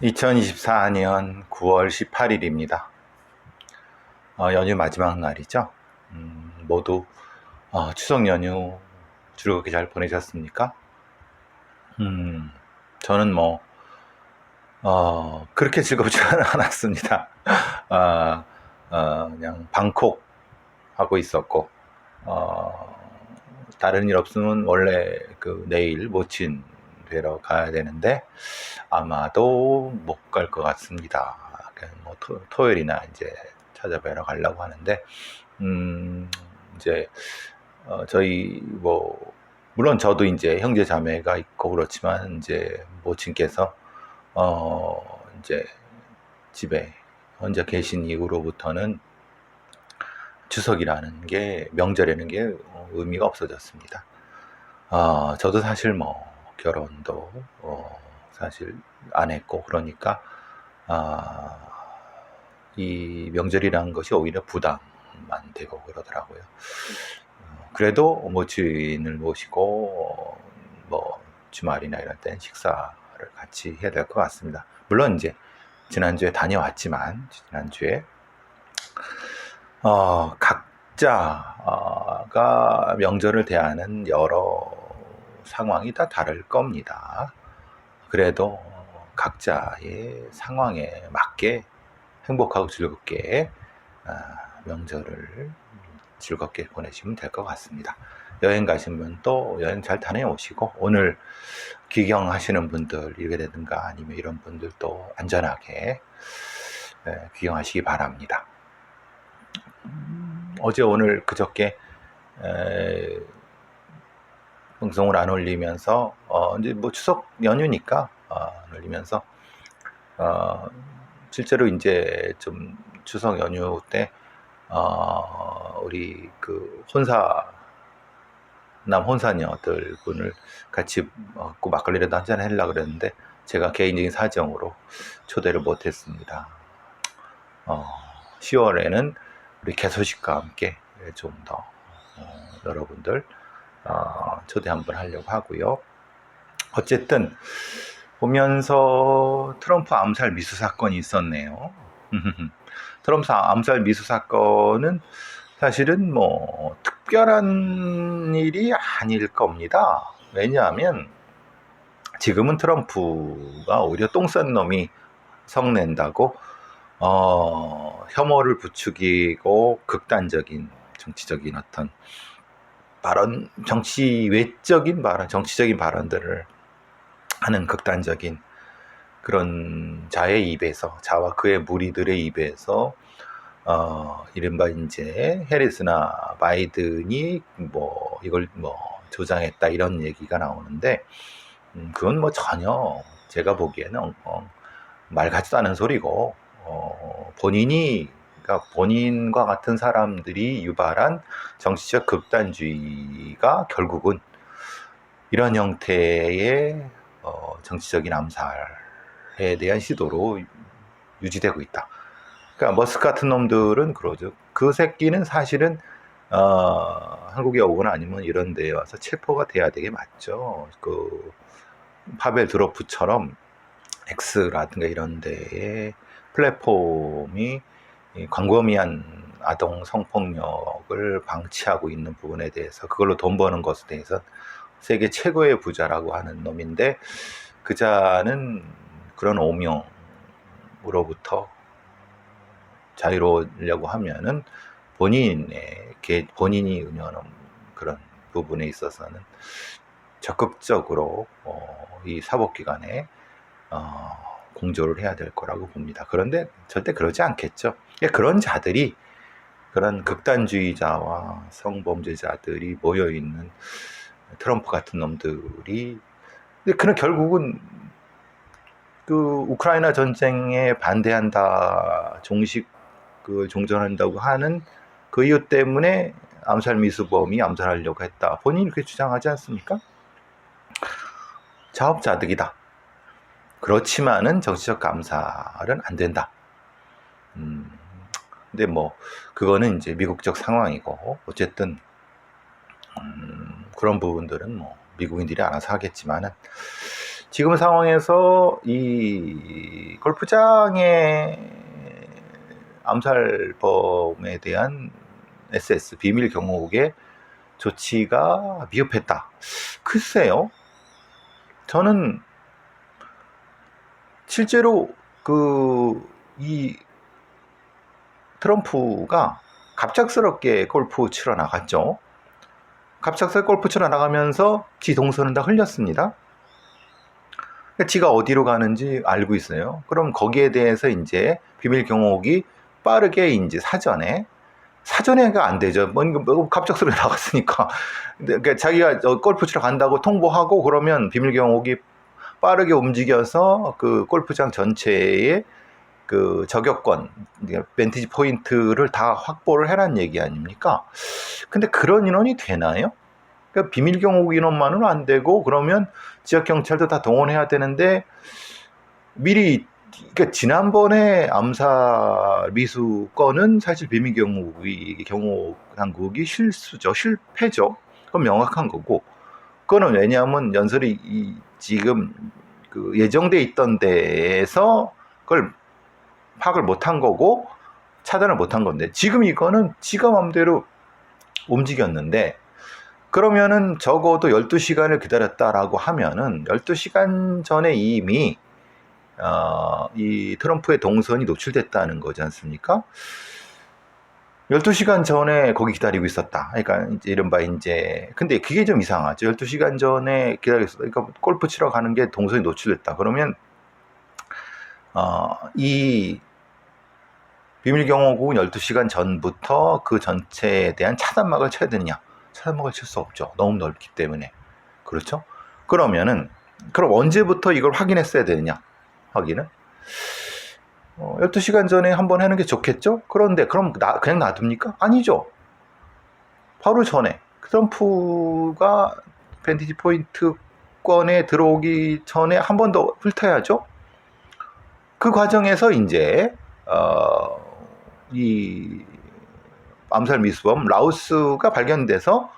2024년 9월 18일입니다. 연휴 마지막 날이죠. 모두 추석 연휴 즐겁게 잘 보내셨습니까? 저는 그렇게 즐겁지는 않았습니다. 그냥 방콕 하고 있었고, 다른 일 없으면 원래 내일 모친 뵈러 가야 되는데 아마도 못 갈 것 같습니다. 토요일이나 이제 찾아뵈러 가려고 하는데, 이제 저희 물론 저도 이제 형제 자매가 있고 그렇지만 이제 모친께서 이제 집에 혼자 계신 이후로부터는 추석이라는 게, 명절이라는 게 의미가 없어졌습니다. 저도 사실 결혼도 사실 안 했고 그러니까 이 명절이라는 것이 오히려 부담만 되고 그러더라고요. 그래도 모친을 모시고 주말이나 이럴 땐 식사를 같이 해야 될 것 같습니다. 물론 이제 지난주에 다녀왔지만 지난주에 각자가 명절을 대하는 여러 상황이 다 다를 겁니다. 그래도 각자의 상황에 맞게 행복하고 즐겁게 명절을 즐겁게 보내시면 될 것 같습니다. 여행 가신 분도 여행 잘 다녀오시고, 오늘 귀경하시는 분들 이라든가 아니면 이런 분들도 안전하게 귀경하시기 바랍니다. 어제 오늘 그저께 방송을 안 올리면서 이제 추석 연휴니까 안 올리면서 실제로 이제 좀 추석 연휴 때 우리 남 혼사녀들 분을 같이 막걸리라도 한잔 하려고 그랬는데 제가 개인적인 사정으로 초대를 못했습니다. 10월에는 우리 개소식과 함께 좀 더 여러분들 초대 한번 하려고 하고요. 어쨌든 보면서 트럼프 암살 미수 사건이 있었네요. 트럼프 암살 미수 사건은 사실은 특별한 일이 아닐 겁니다. 왜냐하면 지금은 트럼프가 오히려 똥 싼 놈이 성낸다고 혐오를 부추기고 극단적인 정치적인 어떤 발언, 외적인 발언, 정치적인 발언들을 하는 극단적인 그런 자와 그의 무리들의 입에서 이른바 이제 해리스나 바이든이 이걸 조장했다 이런 얘기가 나오는데, 그건 전혀 제가 보기에는 말 같지도 않은 소리고, 본인과 같은 사람들이 유발한 정치적 극단주의가 결국은 이런 형태의 정치적인 암살에 대한 시도로 유지되고 있다. 그러니까 머스크 같은 놈들은 그러죠. 그 새끼는 사실은 한국에 오거나 아니면 이런 데에 와서 체포가 돼야 되게 맞죠. 파벨 드로프처럼 X라든가 이런 데에 플랫폼이 광범위한 아동 성폭력을 방치하고 있는 부분에 대해서, 그걸로 돈 버는 것에 대해서 세계 최고의 부자라고 하는 놈인데, 그 자는 그런 오명으로부터 자유로우려고 하면은 본인이 운영하는 그런 부분에 있어서는 적극적으로 이 사법기관에 공조를 해야 될 거라고 봅니다. 그런데 절대 그러지 않겠죠. 그런 자들이, 그런 극단주의자와 성범죄자들이 모여있는 트럼프 같은 놈들이, 그는 결국은 우크라이나 전쟁에 반대한다, 종전한다고 하는 그 이유 때문에 암살 미수범이 암살하려고 했다. 본인이 그렇게 주장하지 않습니까? 자업자득이다. 그렇지만은 정치적 암살은 안 된다. 근데 그거는 이제 미국적 상황이고, 어쨌든 그런 부분들은 미국인들이 알아서 하겠지만은, 지금 상황에서 이 골프장의 암살범에 대한 SS 비밀 경호국의 조치가 미흡했다. 글쎄요. 저는 실제로 이 트럼프가 갑작스럽게 골프 치러 나갔죠. 갑작스럽게 골프 치러 나가면서 지 동선은 다 흘렸습니다. 지가 어디로 가는지 알고 있어요. 그럼 거기에 대해서 이제 비밀 경호국이 빠르게 이제 사전에가 안 되죠. 뭐 갑작스럽게 나갔으니까. 그러니까 자기가 골프 치러 간다고 통보하고 그러면 비밀 경호국이 빠르게 움직여서 그 골프장 전체에 그 저격권, 밴티지 포인트를 다 확보를 해란 얘기 아닙니까? 근데 그런 인원이 되나요? 그러니까 비밀 경호국 인원만은 안 되고 그러면 지역 경찰도 다 동원해야 되는데 미리 그러니까 지난번에 암살 미수 건은 사실 비밀 경호 당국이 실패죠. 그건 명확한 거고. 그거는 왜냐하면 연설이 지금 그 예정돼 있던 데에서 그걸 파악을 못한 거고 차단을 못한 건데 지금 이거는 지가 맘대로 움직였는데 그러면은 적어도 12시간을 기다렸다라고 하면은 12시간 전에 이미 이 트럼프의 동선이 노출됐다는 거지 않습니까? 12시간 전에 거기 기다리고 있었다. 그러니까 이른바 근데 그게 좀 이상하죠. 12시간 전에 기다리고 있었다. 그러니까 골프 치러 가는 게 동선이 노출됐다. 그러면 이 비밀 경호국은 12시간 전부터 그 전체에 대한 차단막을 쳐야 되느냐? 차단막을 칠 수 없죠. 너무 넓기 때문에. 그렇죠? 그럼 언제부터 이걸 확인했어야 되느냐? 확인은? 12시간 전에 한번 하는 게 좋겠죠? 그런데 그럼 그냥 놔둡니까? 아니죠. 바로 전에 트럼프가 밴티지 포인트권에 들어오기 전에 한 번 더 훑어야죠. 그 과정에서 이제 이 암살 미수범 라우스가 발견돼서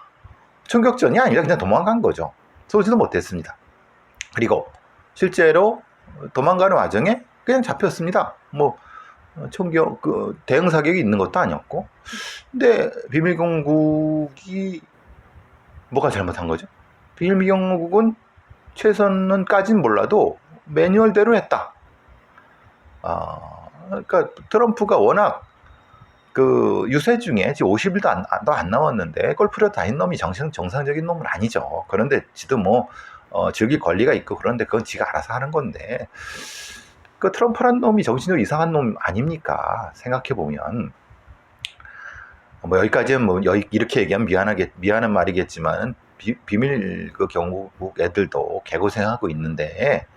총격전이 아니라 그냥 도망간 거죠. 쏘지도 못했습니다. 그리고 실제로 도망가는 와중에 그냥 잡혔습니다. 뭐 대응 사격이 있는 것도 아니었고. 근데 비밀 경호국이 뭐가 잘못한 거죠? 비밀 경호국은 최선은까진 몰라도 매뉴얼대로 했다. 그러니까 트럼프가 워낙 그 유세 중에 지금 50일도 안 남았는데 골프를 다닌 놈이 정상적인 놈은 아니죠. 그런데 지도 뭐 즐길 권리가 있고 그런데 그건 지가 알아서 하는 건데 그 트럼프란 놈이 정신으로 이상한 놈 아닙니까? 생각해 보면 뭐 여기까지는 뭐 이렇게 얘기하면 미안한 말이겠지만 비밀 그 경호국 애들도 개고생하고 있는데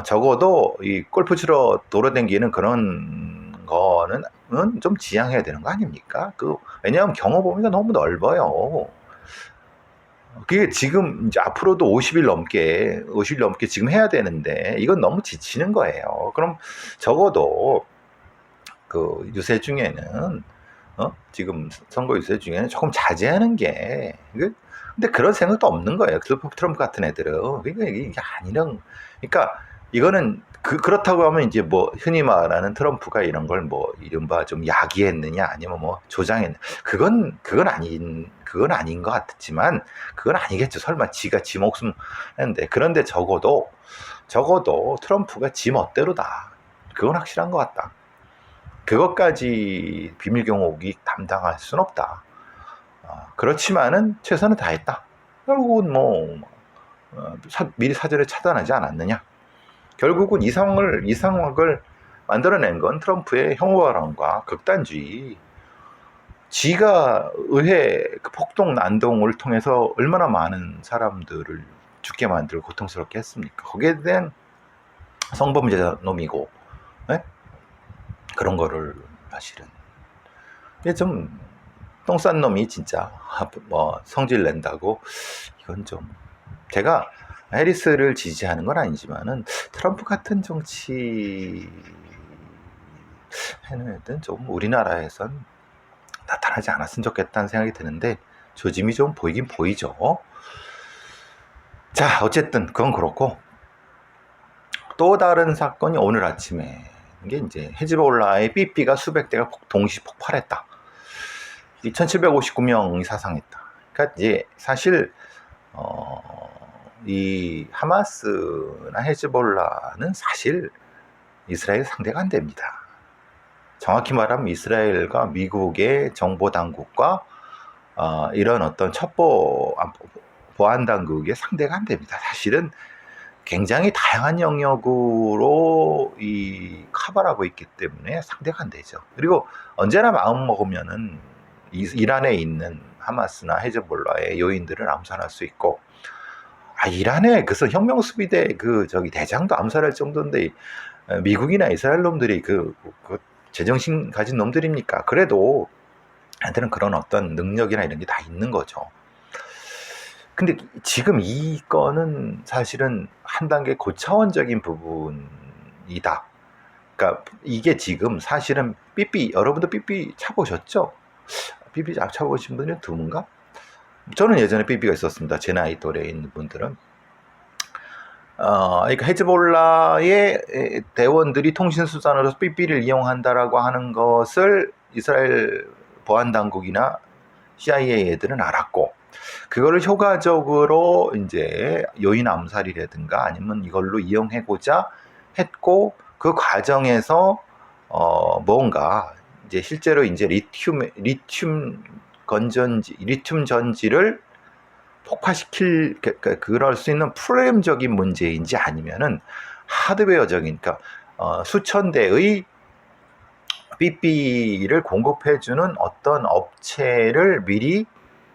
적어도 이 골프 치러 돌아다니는 그런 거는 좀 지양해야 되는 거 아닙니까? 왜냐하면 경호 범위가 너무 넓어요. 그게 지금 이제 앞으로도 50일 넘게 지금 해야 되는데 이건 너무 지치는 거예요. 그럼 적어도 그 유세 중에는 지금 선거 유세 중에는 조금 자제하는 게 근데 그런 생각도 없는 거예요. 트럼프 같은 애들은. 그러니까 이게 아니란 그러니까 이거는 그렇다고 하면 이제 뭐 흔히 말하는 트럼프가 이런 걸 뭐 이른바 좀 야기했느냐 아니면 뭐 조장했느냐 그건 아닌 것 같지만 그건 아니겠죠. 설마 지가 지 목숨 했는데 그런데 적어도 트럼프가 지 멋대로다. 그건 확실한 것 같다. 그것까지 비밀 경호국이 담당할 순 없다. 그렇지만은 최선을 다했다. 결국은 미리 사전에 차단하지 않았느냐. 결국은 이 상황을 만들어낸 건 트럼프의 혐오발언과 극단주의. 지가 의회 폭동 난동을 통해서 얼마나 많은 사람들을 죽게 만들고 고통스럽게 했습니까? 거기에 대한 성범죄자 놈이고, 네? 그런 거를 사실은 이게 좀 똥 싼 놈이 진짜 성질 낸다고 이건 좀 제가 해리스를 지지하는 건 아니지만은 트럼프 같은 정치 해는 애들은 좀 우리나라에선 나타나지 않았으면 좋겠다는 생각이 드는데 조짐이 좀 보이긴 보이죠. 자, 어쨌든 그건 그렇고 또 다른 사건이 오늘 아침에 이게 이제 헤즈볼라의 삐삐가 수백 대가 동시 폭발했다. 2,759명이 사상했다. 그러니까 이제 사실 이 하마스나 헤즈볼라는 사실 이스라엘 상대가 안 됩니다. 정확히 말하면 이스라엘과 미국의 정보 당국과 이런 어떤 첩보 보안 당국의 상대가 안 됩니다. 사실은 굉장히 다양한 영역으로 이 커버하고 있기 때문에 상대가 안 되죠. 그리고 언제나 마음 먹으면은 이란에 있는 하마스나 헤즈볼라의 요인들을 암살할 수 있고, 이란에 그래서 혁명수비대 대장도 암살할 정도인데 미국이나 이스라엘 놈들이 그 제정신 가진 놈들입니까? 그래도 한테는 그런 어떤 능력이나 이런 게 다 있는 거죠. 근데 지금 이 건은 사실은 한 단계 고차원적인 부분이다. 그러니까 이게 지금 사실은 여러분도 삐삐 차보셨죠? 삐삐 차보신 분이 드문가? 저는 예전에 삐삐가 있었습니다. 제 나이 또래에 있는 분들은. 그러니까 헤즈볼라의 대원들이 통신수단으로 삐삐를 이용한다라고 하는 것을 이스라엘 보안당국이나 CIA 애들은 알았고, 그거를 효과적으로 이제 요인 암살이라든가 아니면 이걸로 이용하고자 했고, 그 과정에서 뭔가 이제 실제로 이제 리튬 전지를 폭파시킬 그럴 수 있는 프로그램적인 문제인지 아니면은 하드웨어적인, 그러니까 수천 대의 삐삐를 공급해주는 어떤 업체를 미리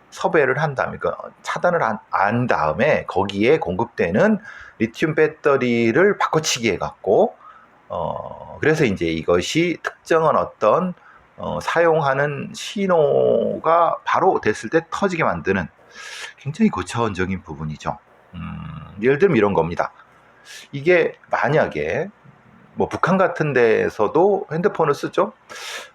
섭외를 한 다음에, 그러니까 차단을 한 다음에 거기에 공급되는 리튬 배터리를 바꿔치기 해갖고 그래서 이제 이것이 특정한 어떤 사용하는 신호가 바로 됐을 때 터지게 만드는 굉장히 고차원적인 부분이죠. 예를 들면 이런 겁니다. 이게 만약에 뭐 북한 같은 데서도 핸드폰을 쓰죠.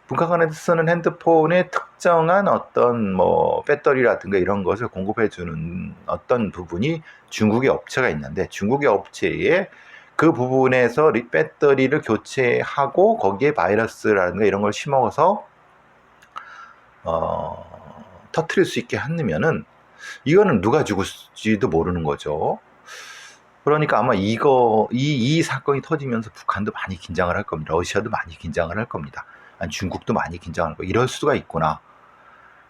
북한에서 쓰는 핸드폰에 특정한 어떤 뭐 배터리라든가 이런 것을 공급해주는 어떤 부분이 중국의 업체가 있는데, 중국의 업체에 그 부분에서 배터리를 교체하고 거기에 바이러스라든가 이런 걸 심어서 터트릴 수 있게 한다면은 이거는 누가 죽을지도 모르는 거죠. 그러니까 아마 이 사건이 터지면서 북한도 많이 긴장을 할 겁니다. 러시아도 많이 긴장을 할 겁니다. 아니, 중국도 많이 긴장할 거예요. 이럴 수가 있구나.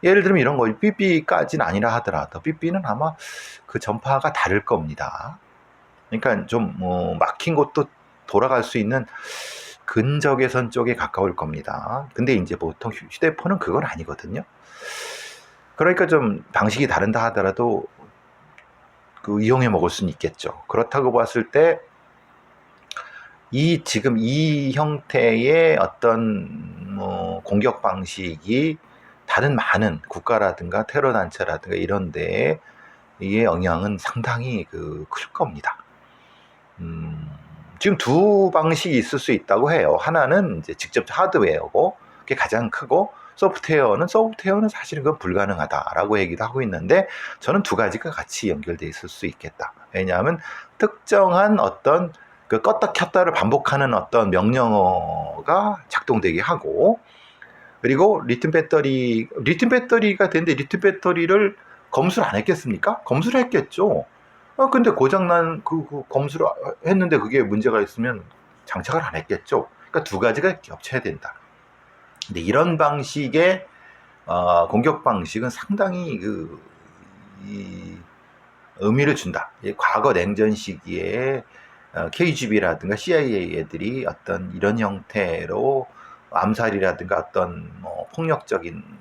예를 들면 이런 거, 삐삐까지는 아니라 하더라도 삐삐는 아마 그 전파가 다를 겁니다. 그러니까 좀 막힌 곳도 돌아갈 수 있는 근적외선 쪽에 가까울 겁니다. 근데 이제 보통 휴대폰은 그건 아니거든요. 그러니까 좀 방식이 다른다 하더라도 이용해 먹을 수는 있겠죠. 그렇다고 봤을 때 지금 이 형태의 어떤 공격 방식이 다른 많은 국가라든가 테러 단체라든가 이런 데에 이 영향은 상당히 클 겁니다. 지금 두 방식이 있을 수 있다고 해요. 하나는 이제 직접 하드웨어고 그게 가장 크고, 소프트웨어는 사실은 그건 불가능하다라고 얘기도 하고 있는데, 저는 두 가지가 같이 연결돼 있을 수 있겠다. 왜냐하면 특정한 어떤 껐다 켰다를 반복하는 어떤 명령어가 작동되게 하고, 그리고 리튬 배터리가 되는데 리튬 배터리를 검수를 안 했겠습니까? 검수를 했겠죠. 근데 고장난 검수를 했는데 그게 문제가 있으면 장착을 안 했겠죠. 그러니까 두 가지가 겹쳐야 된다. 근데 이런 방식의 공격 방식은 상당히 의미를 준다. 과거 냉전 시기에 KGB라든가 CIA 애들이 어떤 이런 형태로 암살이라든가 어떤 폭력적인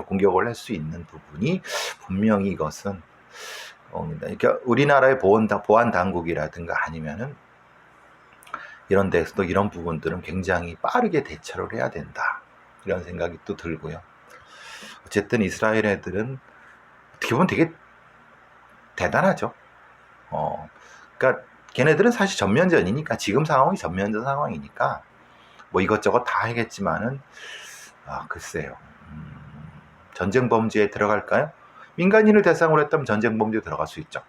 공격을 할 수 있는 부분이 분명히 이것은 그러니까 우리나라의 보안 당국이라든가 아니면은 이런 데서도 이런 부분들은 굉장히 빠르게 대처를 해야 된다. 이런 생각이 또 들고요. 어쨌든 이스라엘 애들은 어떻게 보면 되게 대단하죠. 그러니까 걔네들은 사실 전면전이니까, 지금 상황이 전면전 상황이니까 뭐 이것저것 다 하겠지만은 글쎄요. 전쟁 범죄에 들어갈까요? 민간인을 대상으로 했다면 전쟁 범죄에 들어갈 수 있죠.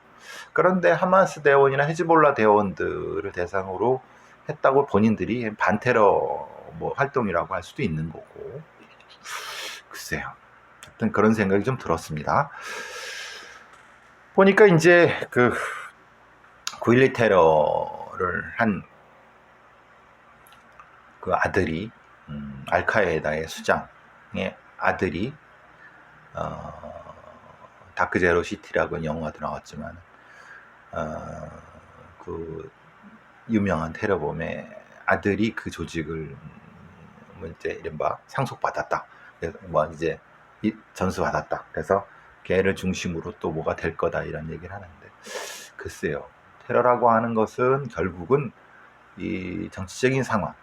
그런데 하마스 대원이나 헤즈볼라 대원들을 대상으로 했다고 본인들이 반테러 뭐 활동이라고 할 수도 있는 거고, 글쎄요. 하여튼 그런 생각이 좀 들었습니다. 보니까 이제 그 9.11 테러를 한 그 아들이 알카에다의 수장의 아들이 다크 제로 시티라고 영화도 나왔지만 그 유명한 테러범의 아들이 그 조직을 이제 이른바 상속받았다. 그래서 뭐 이제 전수받았다. 그래서 걔를 중심으로 또 뭐가 될 거다 이런 얘기를 하는데, 글쎄요. 테러라고 하는 것은 결국은 이 정치적인 상황,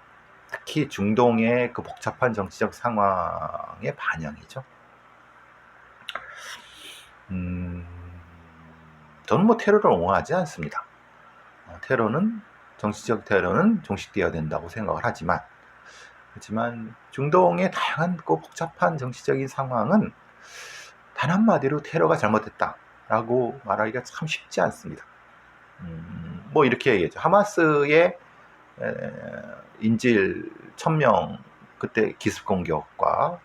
특히 중동의 그 복잡한 정치적 상황의 반영이죠. 저는 뭐 테러를 옹호하지 않습니다. 정치적 테러는 종식되어야 된다고 생각을 하지만 중동의 다양한 그 복잡한 정치적인 상황은 단 한마디로 테러가 잘못됐다라고 말하기가 참 쉽지 않습니다. 뭐 이렇게 얘기하죠. 하마스의 인질 1000명 그때 기습 공격과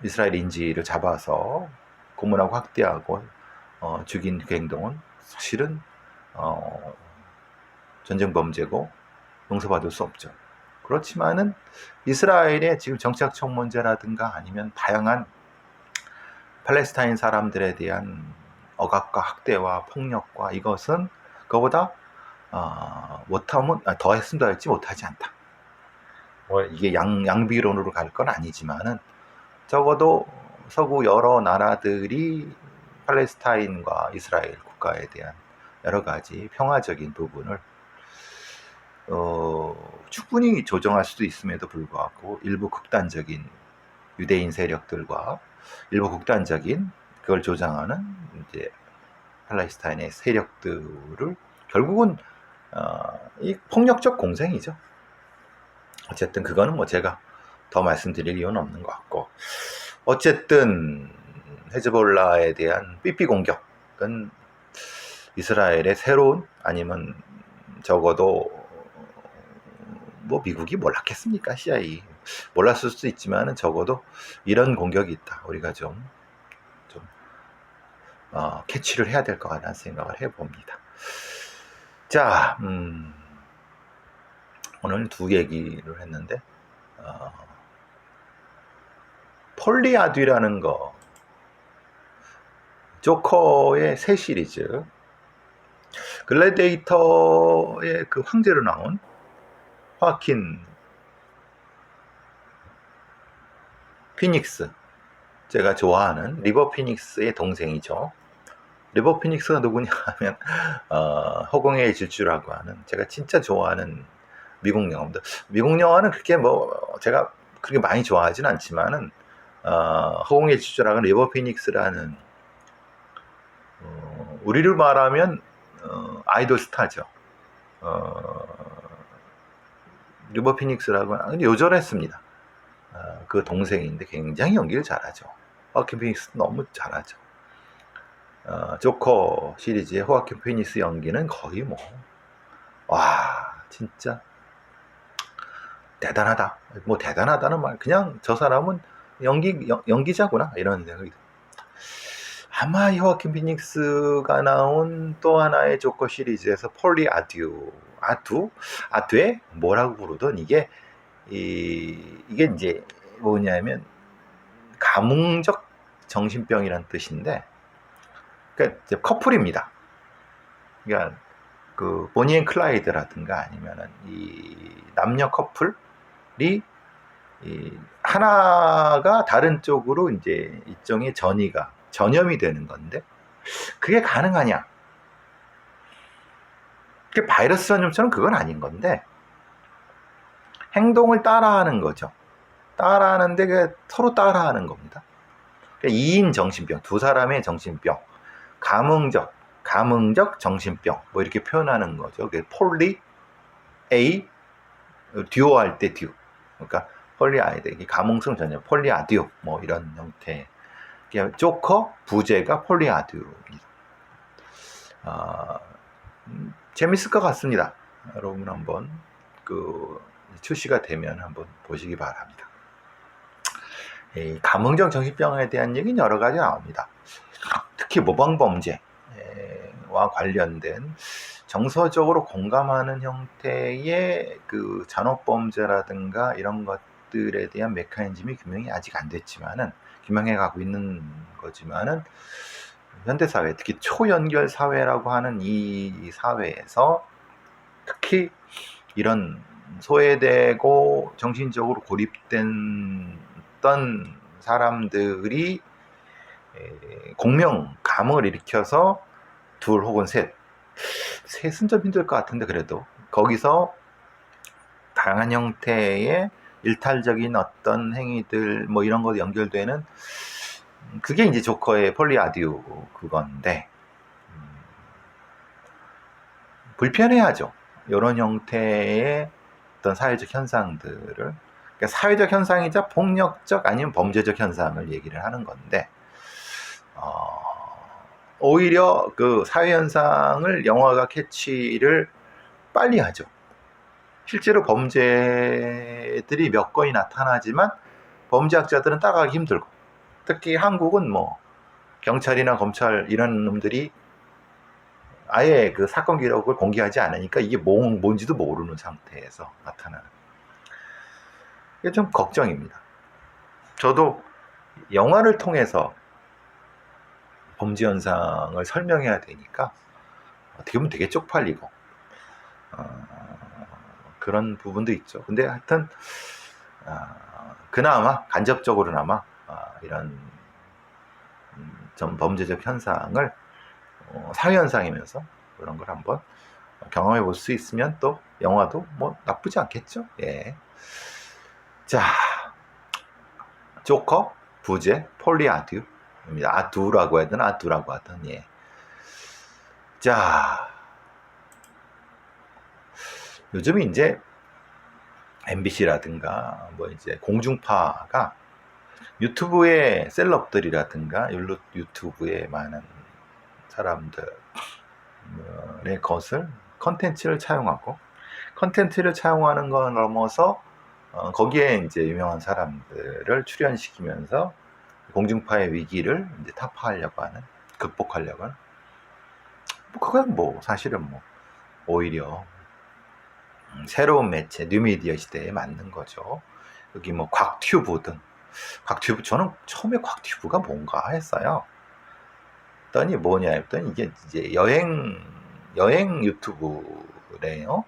이스라엘 인질을 잡아서 고문하고 학대하고 죽인 그 행동은 사실은 전쟁 범죄고 용서받을 수 없죠. 그렇지만은 이스라엘의 지금 정치적 문제라든가 아니면 다양한 팔레스타인 사람들에 대한 억압과 학대와 폭력과 이것은 그거보다 못하면 더했으면 더했지 못하지 않다. 뭐 이게 양비론으로 갈 건 아니지만은 적어도 서구 여러 나라들이 팔레스타인과 이스라엘 국가에 대한 여러 가지 평화적인 부분을 충분히 조정할 수도 있음에도 불구하고 일부 극단적인 유대인 세력들과 일부 극단적인 그걸 조장하는 이제 팔레스타인의 세력들을 결국은 이 폭력적 공생이죠. 어쨌든 그거는 뭐 제가 더 말씀드릴 이유는 없는 것 같고, 어쨌든 헤즈볼라에 대한 삐삐 공격은 이스라엘의 새로운, 아니면 적어도 뭐 미국이 몰랐겠습니까? CIA 몰랐을 수도 있지만은 적어도 이런 공격이 있다, 우리가 좀 캐치를 해야 될 것 같다는 생각을 해봅니다. 자, 오늘 두 얘기를 했는데, 폴리아듀라는 거, 조커의 새 시리즈, 글래디에이터의 그 황제로 나온 호아킨 피닉스, 제가 좋아하는 리버 피닉스의 동생이죠. 리버 피닉스가 누구냐 하면 허공의 질주라고 하는, 제가 진짜 좋아하는 미국 영화입니다. 미국 영화는 그렇게 뭐 제가 그렇게 많이 좋아하진 않지만은 허공의 질주라는 리버 피닉스라는 우리를 말하면 아이돌 스타죠. 리버 피닉스라고 하는 요절했습니다. 그 동생인데 굉장히 연기를 잘하죠. 호아킨 피닉스 너무 잘하죠. 조커 시리즈의 호아킨 피닉스 연기는 거의 뭐, 와, 진짜 대단하다. 뭐 대단하다는 말, 그냥 저 사람은 연기자구나 이런 생각이 듭니다. 아마 이 호아킨 피닉스가 나온 또 하나의 조커 시리즈에서 폴리 아듀에 뭐라고 부르던 이게 이제 뭐냐면 가뭄적 정신병이란 뜻인데, 그러니까 이제 커플입니다. 그러니까 그 보니 앤 클라이드라든가 아니면은 이 남녀 커플이 하나가 다른 쪽으로 이제 일종의 전염이 되는 건데, 그게 가능하냐? 그게 바이러스 전염처럼 그건 아닌 건데, 행동을 따라하는 거죠. 따라하는데 그 서로 따라하는 겁니다. 그러니까 2인 정신병, 두 사람의 정신병, 감흥적 정신병, 뭐 이렇게 표현하는 거죠. 폴리 A 듀오 할 때 듀, 그러니까 폴리아이드, 감흥성 전염, 폴리아듀, 뭐 이런 형태. 조커 부제가 폴리아듀입니다. 재밌을 것 같습니다. 여러분 한번 출시가 되면 한번 보시기 바랍니다. 감흥적 정신병에 대한 얘기는 여러 가지 나옵니다. 특히 모방범죄와 관련된 정서적으로 공감하는 형태의 잔혹범죄라든가 이런 것들에 대한 메커니즘이 규명이 아직 안 됐지만은, 규명해 가고 있는 거지만은, 현대사회, 특히 초연결 사회라고 하는 이 사회에서 특히 이런 소외되고 정신적으로 고립된 사람들이 공명, 감흥을 일으켜서 둘 혹은 셋은 좀 힘들 것 같은데, 그래도 거기서 다양한 형태의 일탈적인 어떤 행위들 뭐 이런 거 연결되는, 그게 이제 조커의 폴리아듀 그건데, 불편해하죠. 이런 형태의 어떤 사회적 현상들을, 그러니까 사회적 현상이자 폭력적 아니면 범죄적 현상을 얘기를 하는 건데, 오히려 그 사회 현상을 영화가 캐치를 빨리 하죠. 실제로 범죄들이 몇 건이 나타나지만 범죄학자들은 따라가기 힘들고, 특히 한국은 뭐 경찰이나 검찰 이런 놈들이 아예 그 사건 기록을 공개하지 않으니까 이게 뭔지도 모르는 상태에서 나타나는, 이게 좀 걱정입니다. 저도 영화를 통해서 범죄 현상을 설명해야 되니까 어떻게 보면 되게 쪽팔리고 그런 부분도 있죠. 근데 하여튼 그나마 간접적으로나마 이런 좀 범죄적 현상을 사회 현상이면서 그런 걸 한번 경험해 볼 수 있으면 또 영화도 뭐 나쁘지 않겠죠. 예. 자, 조커, 부제, 폴리아듀입니다. 아두라고 하든 아두라고 하든, 예. 자, 요즘 이제 MBC라든가 뭐 이제 공중파가 유튜브의 셀럽들이라든가 유튜브에 많은 사람들의 것을 컨텐츠를 차용하고, 컨텐츠를 차용하는 걸 넘어서 거기에 이제 유명한 사람들을 출연시키면서 공중파의 위기를 이제 타파하려고 하는, 극복하려고 하는, 그건 뭐 사실은 뭐 오히려 새로운 매체, 뉴미디어 시대에 맞는 거죠. 여기 뭐 곽튜브 등, 곽튜브, 저는 처음에 곽튜브가 뭔가 했어요. 했더니 뭐냐 했더니 이게 이제 여행 유튜브래요.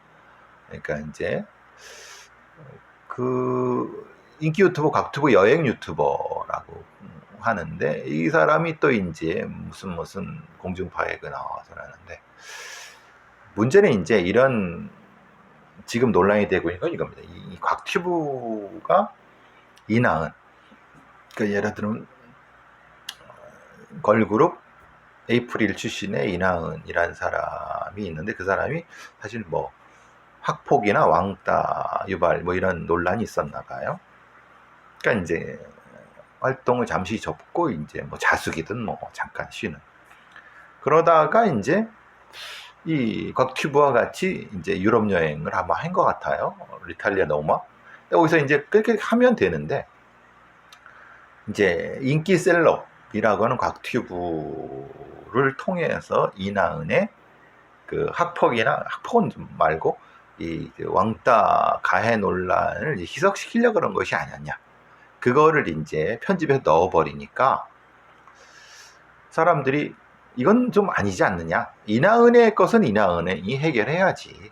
그러니까 이제 그 인기 유튜버 곽튜브 여행 유튜버라고 하는데, 이 사람이 또 이제 무슨 공중파에 나와서 하는데, 문제는 이제 이런 지금 논란이 되고 있는 건 이겁니다. 이 곽튜브가 이나은, 그 예를 들면 걸그룹 에이프릴 출신의 이나은이라는 사람이 있는데, 그 사람이 사실 뭐 학폭이나 왕따 유발 뭐 이런 논란이 있었나 봐요. 그러니까 이제 활동을 잠시 접고 이제 뭐 자숙이든 뭐 잠깐 쉬는, 그러다가 이제 이 곽튜브와 같이 이제 유럽 여행을 아마 한 것 같아요. 이탈리아 로마. 여기서 이제 그렇게 하면 되는데, 이제 인기 셀럽이라고 하는 곽튜브를 통해서 이나은의 그 학폭은 좀 말고 이 왕따 가해 논란을 희석시키려고 그런 것이 아니었냐. 그거를 이제 편집해서 넣어버리니까 사람들이 이건 좀 아니지 않느냐. 이나은의 것은 이나은이 해결해야지.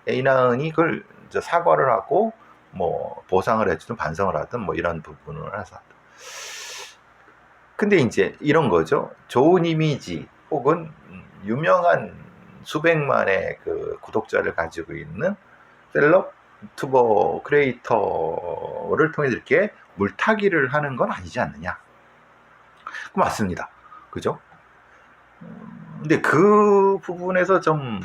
이나은이 그걸 사과를 하고 뭐 보상을 해주든 반성을 하든 뭐 이런 부분을 해서. 근데 이제 이런 거죠. 좋은 이미지 혹은 유명한 수백만의 그 구독자를 가지고 있는 셀럽 유튜버 크리에이터를 통해 이렇게 물타기를 하는 건 아니지 않느냐. 맞습니다. 그죠? 근데 그 부분에서 좀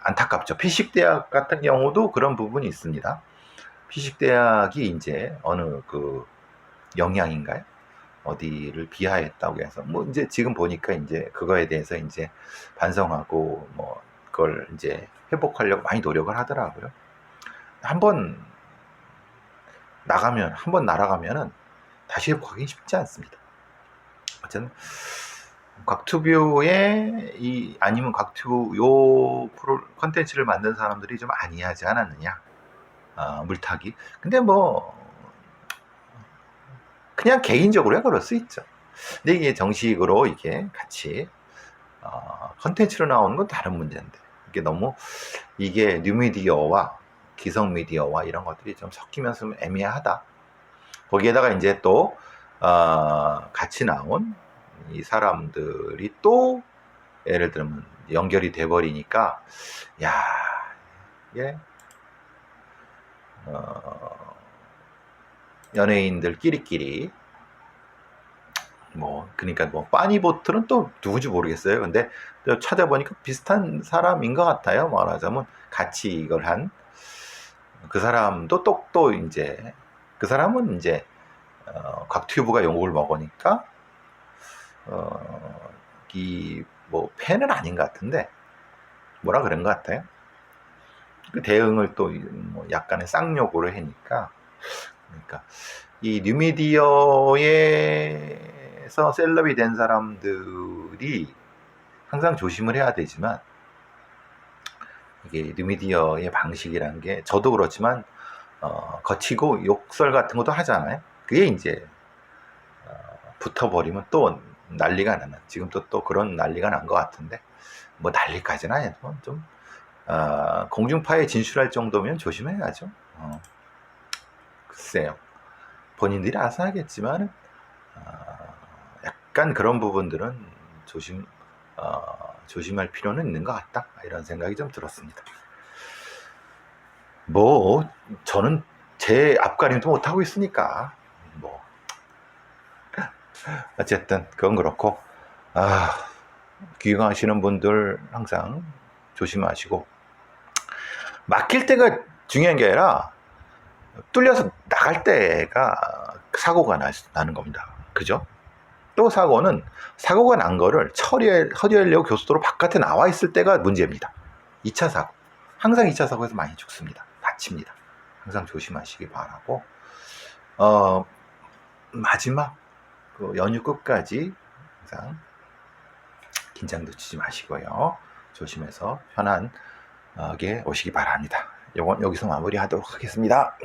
안타깝죠. 피식대학 같은 경우도 그런 부분이 있습니다. 피식대학이 이제 어느 그 영양인가요? 어디를 비하했다고 해서 뭐 이제 지금 보니까 이제 그거에 대해서 이제 반성하고 뭐 그걸 이제 회복하려고 많이 노력을 하더라고요. 한번 날아가면은 다시 회복하기 쉽지 않습니다. 어쨌든 곽튜브에 아니면 곽튜브 요 컨텐츠를 만든 사람들이 좀 아니하지 않았느냐, 물타기. 근데 뭐 그냥 개인적으로 그럴 수 있죠. 근데 이게 정식으로 이게 같이 컨텐츠로 나오는 건 다른 문제인데, 이게 너무 이게 뉴미디어와 기성 미디어와 이런 것들이 좀 섞이면서 좀 애매하다. 거기에다가 이제 또 같이 나온 이 사람들이 또 예를 들면 연결이 돼 버리니까, 야, 이게 연예인들끼리끼리 뭐 그러니까 뭐 빠니보틀은 또 누군지 모르겠어요. 근데 찾아보니까 비슷한 사람인 것 같아요. 말하자면 같이 이걸 한 그 사람도 또 이제 그 사람은 이제 곽튜브가 욕을 먹으니까 이 뭐 팬은 아닌 것 같은데 뭐라 그런 것 같아요. 그 대응을 또 뭐 약간의 쌍욕으로 하니까, 그러니까 이 뉴미디어에서 셀럽이 된 사람들이 항상 조심을 해야 되지만, 이게 뉴미디어의 방식이라는 게 저도 그렇지만 거치고 욕설 같은 것도 하잖아요. 그게 이제 붙어버리면 또 난리가 나는, 지금 또 그런 난리가 난 것 같은데, 뭐 난리까지는 아니지만 좀 공중파에 진출할 정도면 조심해야죠. 글쎄요, 본인들이 알아서 하겠지만 약간 그런 부분들은 조심할 필요는 있는 것 같다, 이런 생각이 좀 들었습니다. 뭐 저는 제 앞가림도 못하고 있으니까 뭐 어쨌든 그건 그렇고, 귀경하시는 분들 항상 조심하시고, 막힐 때가 중요한 게 아니라 뚫려서 나갈 때가 사고가 나는 겁니다. 그죠? 또 사고가 난 거를 처리하려고 교수도로 바깥에 나와 있을 때가 문제입니다. 2차 사고. 항상 2차 사고에서 많이 죽습니다. 다칩니다. 항상 조심하시기 바라고, 마지막 그 연휴 끝까지 항상 긴장 놓치지 마시고요. 조심해서 편안하게 오시기 바랍니다. 이건 여기서 마무리하도록 하겠습니다.